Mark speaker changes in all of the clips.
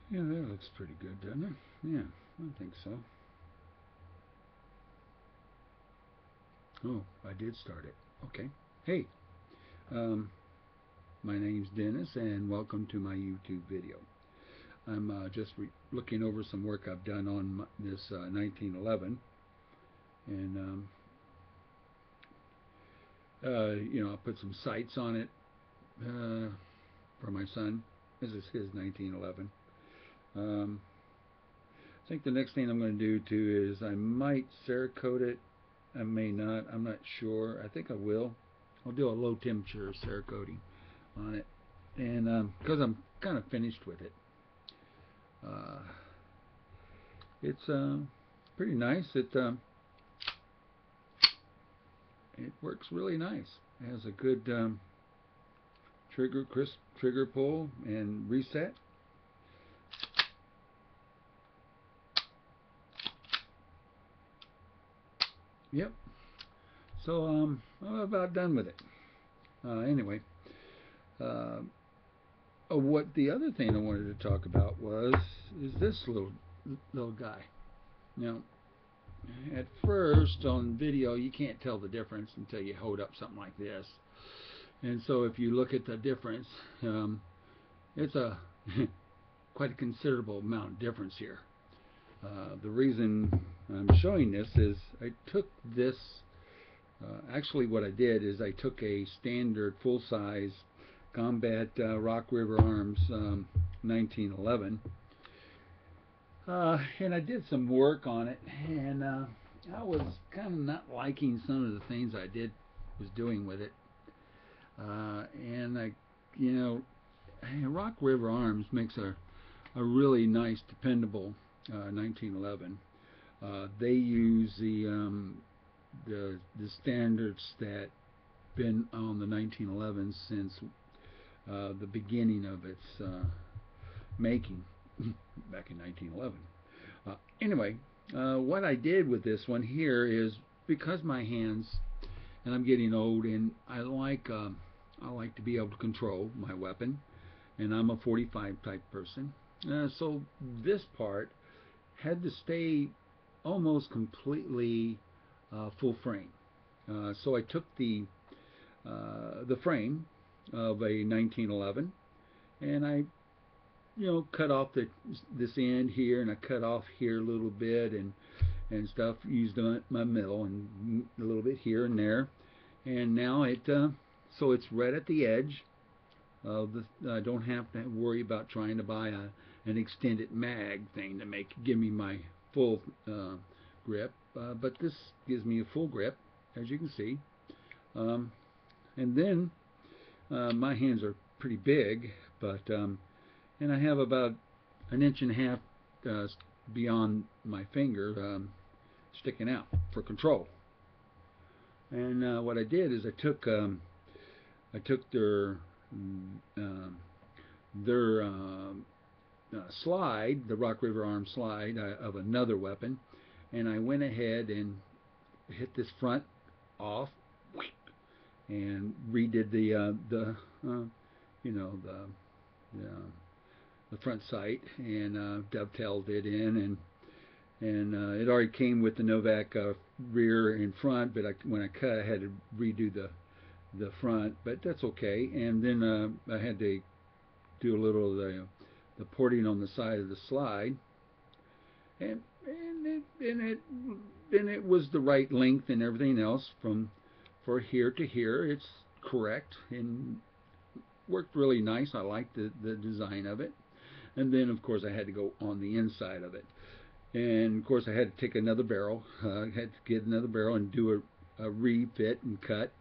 Speaker 1: Yeah, that looks pretty good, doesn't it? Yeah, I think so. Oh, I did start it. Okay. Hey, um, my name's Dennis, and welcome to my YouTube video. I'm just looking over some work I've done on this 1911, and I put some sights on it for my son. This is his 1911. Um, I think the next thing I'm going to do too is I might Cerakote it. I may not. I'm not sure. I think I will. I'll do a low temperature Cerakoting on it, and because I'm kind of finished with it, uh, it's pretty nice. It works really nice. It has a good crisp trigger pull and reset. Yep. So I'm about done with it. Anyway, uh, what the other thing I wanted to talk about was is this little guy. Now, at first on video, you can't tell the difference until you hold up something like this. And so, if you look at the difference, it's a quite a considerable amount of difference here. The reason I'm showing this is I took this. Actually, what I did is I took a standard full-size Combat Rock River Arms 1911, and I did some work on it, and I was kind of not liking some of the things I was doing with it, and you know, Rock River Arms makes a really nice, dependable 1911. They use the standards that been on the 1911 since the beginning of its making back in 1911. Anyway, what I did with this one here is because my hands and I'm getting old and I like to be able to control my weapon and I'm a 45 type person. So this part had to stay almost completely full frame. So I took the frame of a 1911 and I cut off this end here and I cut off here a little bit and stuff. Used my middle and a little bit here and there, and now so it's right at the edge of the. I don't have to worry about trying to buy an extended mag thing to give me my full grip, but this gives me a full grip, as you can see. Um, and then my hands are pretty big, but and I have about an inch and a half beyond my finger sticking out for control. And what I did is I took um, their slide, the Rock River Arm slide of another weapon, and I went ahead and hit this front off and redid the you know the front sight and dovetailed it in and it already came with the Novak rear and front, but when I cut, I had to redo the front, but that's okay. And then I had to do a little of the porting on the side of the slide, and it was the right length and everything else from for here to here. It's correct and worked really nice. I liked the design of it. And then of course I had to go on the inside of it. And of course I had to take another barrel. I had to get another barrel and do a refit and cut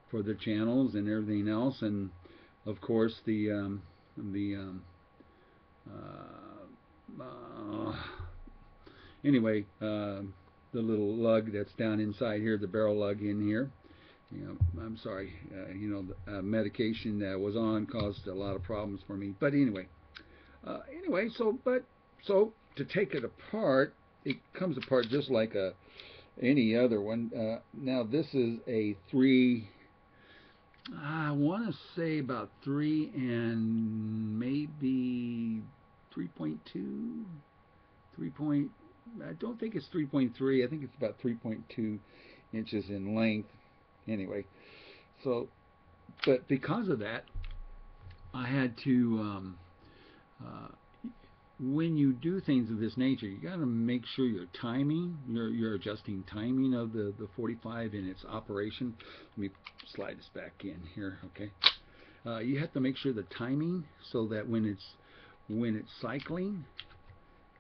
Speaker 1: for the channels and everything else. And of course the uh, anyway the little lug that's down inside here, the barrel lug in here. I'm sorry. The medication that I was on caused a lot of problems for me. But anyway, so to take it apart, it comes apart just like any other one. Now this is a three. I want to say about 3 and maybe 3.2, 3 point, I don't think it's 3.3. I think it's about 3.2 inches in length. Anyway, so, but because of that, I had to, uh, when you do things of this nature, you got to make sure your timing, you're adjusting timing of the 45 in its operation. Let me slide this back in here, okay? You have to make sure the timing so that when it's cycling,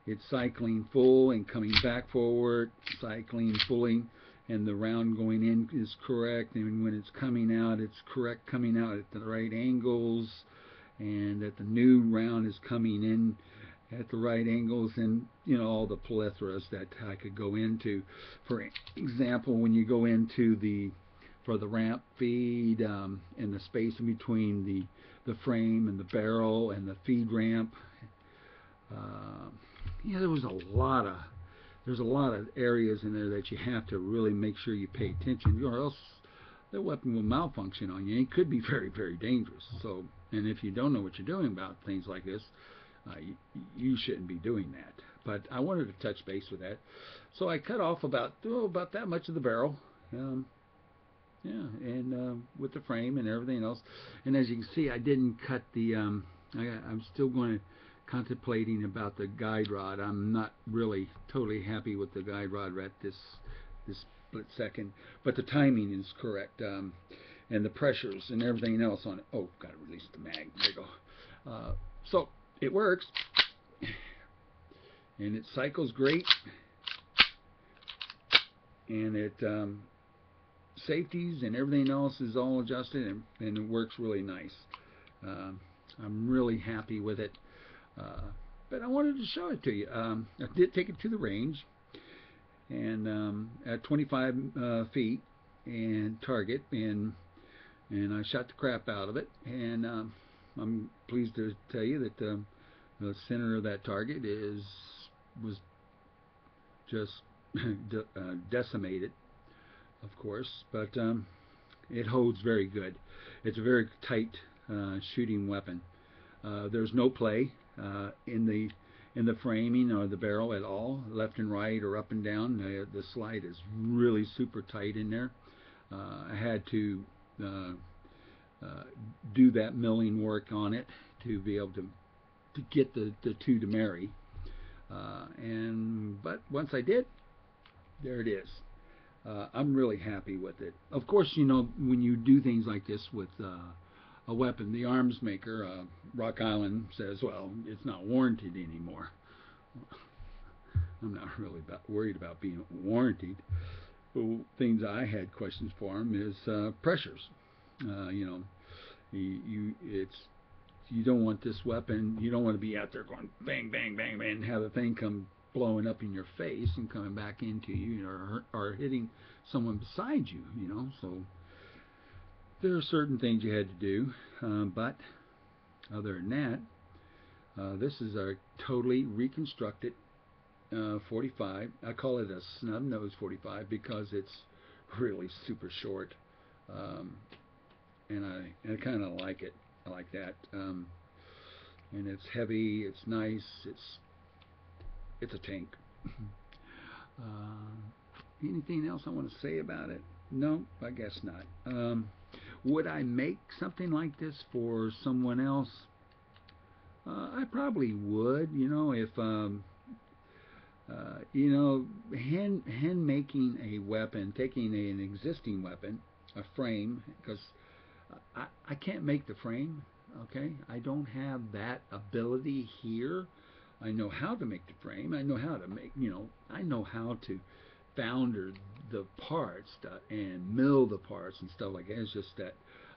Speaker 1: it's cycling full and coming back forward, cycling fully, and the round going in is correct, and when it's coming out, it's correct coming out at the right angles, and that the new round is coming in at the right angles, and you know, all the plethoras that I could go into. For example, when you go into for the ramp feed, and the space in between the frame and the barrel and the feed ramp, yeah, there's a lot of areas in there that you have to really make sure you pay attention, or else the weapon will malfunction on you. It could be very, very dangerous. So, and if you don't know what you're doing about things like this, you shouldn't be doing that. But I wanted to touch base with that, so I cut off about that much of the barrel, yeah, and with the frame and everything else. And as you can see, I didn't cut the. I'm still going to contemplating about the guide rod. I'm not really totally happy with the guide rod at this split second, but the timing is correct, and the pressures and everything else on it. Oh, got to release the mag. There you go. So it works, and it cycles great, and it safeties and everything else is all adjusted, and it works really nice. I'm really happy with it. But I wanted to show it to you. I did take it to the range, and at 25 feet and target, and I shot the crap out of it. And I'm pleased to tell you that the center of that target was just decimated, of course, but it holds very good. It's a very tight shooting weapon. There's no play in the framing or the barrel at all, left and right or up and down. The slide is really super tight in there. I had to do that milling work on it to be able to get the two to marry. But once I did, there it is. I'm really happy with it. Of course, you know, when you do things like this with a weapon, the arms maker, Rock Island, says, well, it's not warranted anymore. I'm not really worried about being warranted. The things I had questions for them is pressures. You know, you don't want this weapon. You don't want to be out there going bang, bang, bang, bang, and have the thing come blowing up in your face and coming back into you, or hitting someone beside you. You know, so there are certain things you had to do, but other than that, this is a totally reconstructed 45. I call it a snub nose 45 because it's really super short, and I kind of like it. I like that, and it's heavy. It's nice. It's a tank. Anything else I want to say about it? No, I guess not. Would I make something like this for someone else? I probably would. You know, if you know, hand making a weapon, taking an existing weapon, a frame, because I can't make the frame. Okay, I don't have that ability here. I know how to make the frame. I know how to make, you know, I know how to founder the parts and mill the parts and stuff like that. It's just that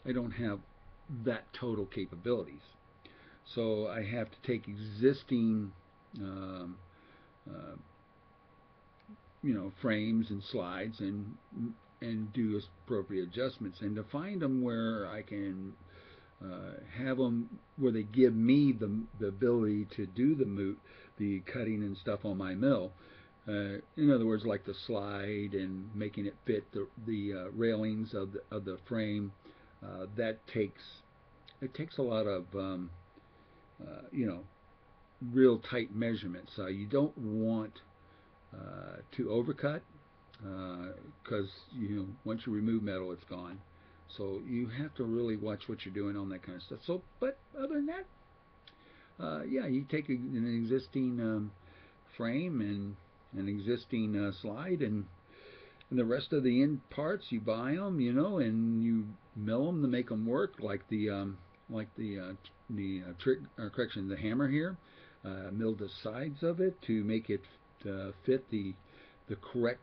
Speaker 1: I don't have that total capabilities. So I have to take existing, you know, frames and slides and do appropriate adjustments, and to find them where I can have them where they give me the ability to do the cutting and stuff on my mill. In other words, like the slide and making it fit the railings of the frame. That takes a lot of you know, real tight measurements. You don't want to overcut because once you remove metal, it's gone. So you have to really watch what you're doing on that kind of stuff. So, but other than that, yeah, you take an existing frame and an existing slide, and the rest of the end parts you buy them, and you mill them to make them work, like the correction, the hammer here. Milled the sides of it to make it fit the correct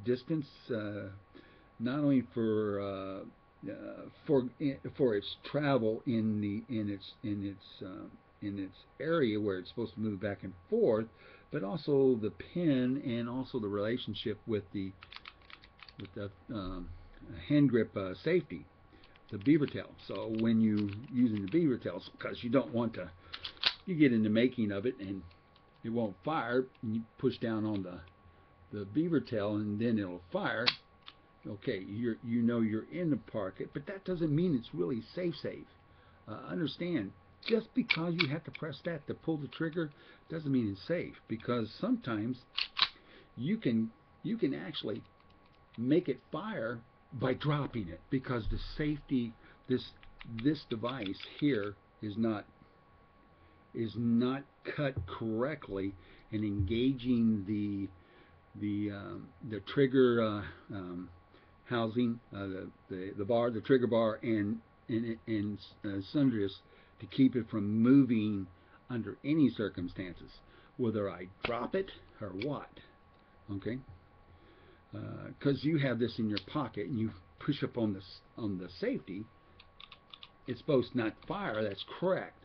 Speaker 1: distance, not only for its travel in its area where it's supposed to move back and forth, but also the pin and also the relationship with the hand grip safety, the beaver tail. So when you using the beaver tails, because you don't want to, you get in the making of it and it won't fire, and you push down on the beaver tail and then it'll fire. Okay, you're in the pocket, but that doesn't mean it's really safe. Understand, just because you have to press that to pull the trigger doesn't mean it's safe, because sometimes you can actually make it fire by dropping it, because the safety, this device here is not cut correctly and engaging the trigger housing, the trigger bar, and sundries to keep it from moving under any circumstances, whether I drop it or what. Okay, because you have this in your pocket and you push up on the safety, it's supposed to not fire. That's correct.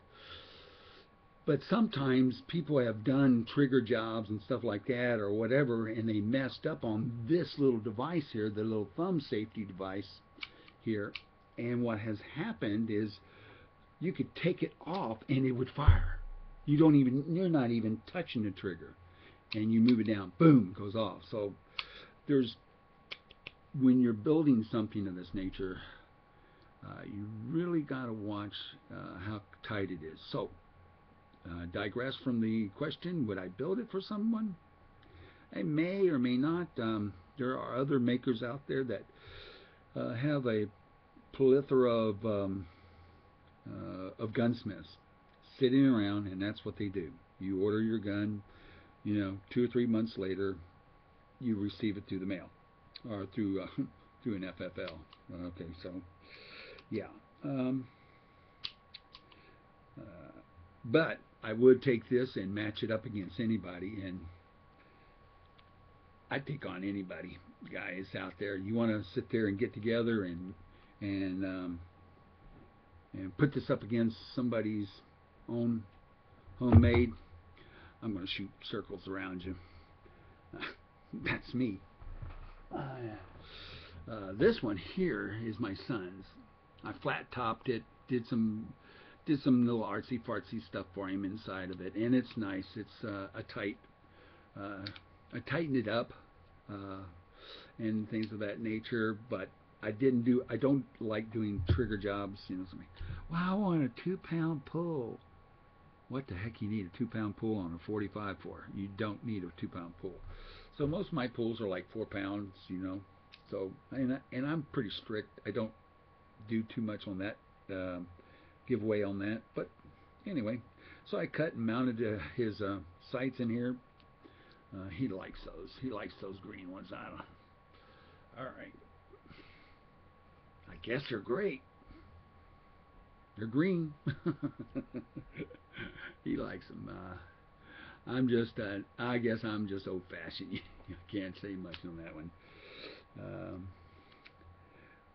Speaker 1: But sometimes people have done trigger jobs and stuff like that or whatever, and they messed up on this little device here, the little thumb safety device here. And what has happened is you could take it off and it would fire. You're not even touching the trigger, and you move it down, boom, it goes off. So when you're building something of this nature, you really got to watch how tight it is. So digress from the question, would I build it for someone? I may or may not. There are other makers out there that have a plethora of gunsmiths sitting around, and that's what they do. You order your gun, 2 or 3 months later, you receive it through the mail or through an FFL. Okay, so yeah. But I would take this and match it up against anybody, and I'd take on anybody, guys out there. You want to sit there and get together and put this up against somebody's own homemade, I'm going to shoot circles around you. That's me. This one here is my son's. I flat topped it, did some little artsy fartsy stuff for him inside of it, and it's nice. It's I tightened it up and things of that nature, but I don't like doing trigger jobs. Somebody, well, I want a 2-pound pull. What the heck you need a 2-pound pull on a 45 for? You don't need a 2-pound pull. So most of my pulls are like 4 pounds, So and I'm pretty strict. I don't do too much on that, giveaway on that. But anyway, so I cut and mounted his sights in here. He likes those. He likes those green ones. I don't. All right. I guess they're great. They're green. He likes them. I guess I'm just old-fashioned. I can't say much on that one.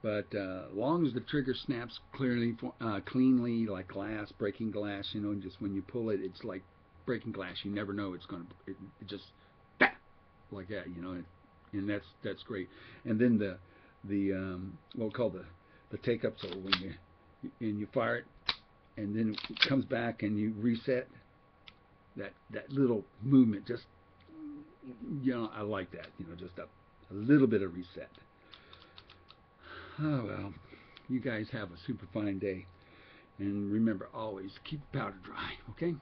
Speaker 1: But long as the trigger snaps cleanly like glass, breaking glass, just when you pull it, it's like breaking glass. You never know it's going to, it just, bah, like that, and that's great. And then the what we call the take-up, so when you fire it, and then it comes back and you reset, that little movement, just, I like that, just a little bit of reset. Oh, well, you guys have a super fine day. And remember, always keep the powder dry, okay?